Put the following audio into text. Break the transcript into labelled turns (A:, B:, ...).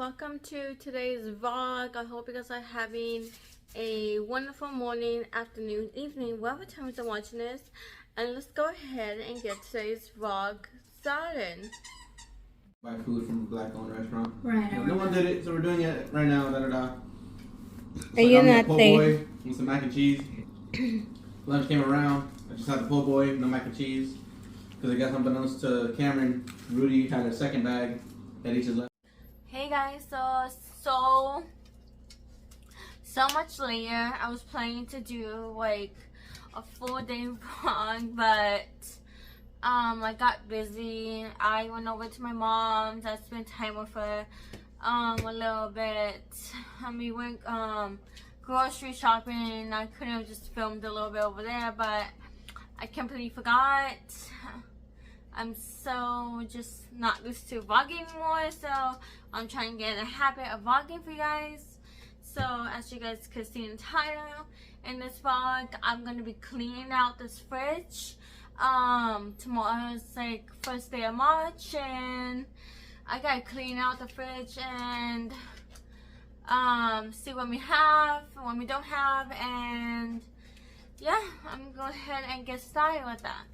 A: welcome to today's vlog. I hope you guys are having a wonderful morning, afternoon, evening, whatever time you're watching this. And let's go ahead and get today's vlog started.
B: Buy food from a black-owned restaurant.
A: Right.
B: No one did it, so we're doing it right now.
A: Are you not
B: po' boy with some mac and cheese. Lunch came around. I just had the po' boy, no mac and cheese. Because I guess unbeknownst to Cameron, Rudy had a second bag that he just left.
A: Hey guys, so much later. I was planning to do like a full day vlog, but I got busy. I went over to my mom's. I spent time with her a little bit. We went grocery shopping. I could have just filmed a little bit over there, but I completely forgot. I'm so just not used to vlogging anymore, so I'm trying to get a habit of vlogging for you guys. So as you guys could see in the title, in this vlog, I'm gonna be cleaning out this fridge. Tomorrow is like first day of March, and I gotta clean out the fridge and see what we have, what we don't have, and yeah, I'm gonna go ahead and get started with that.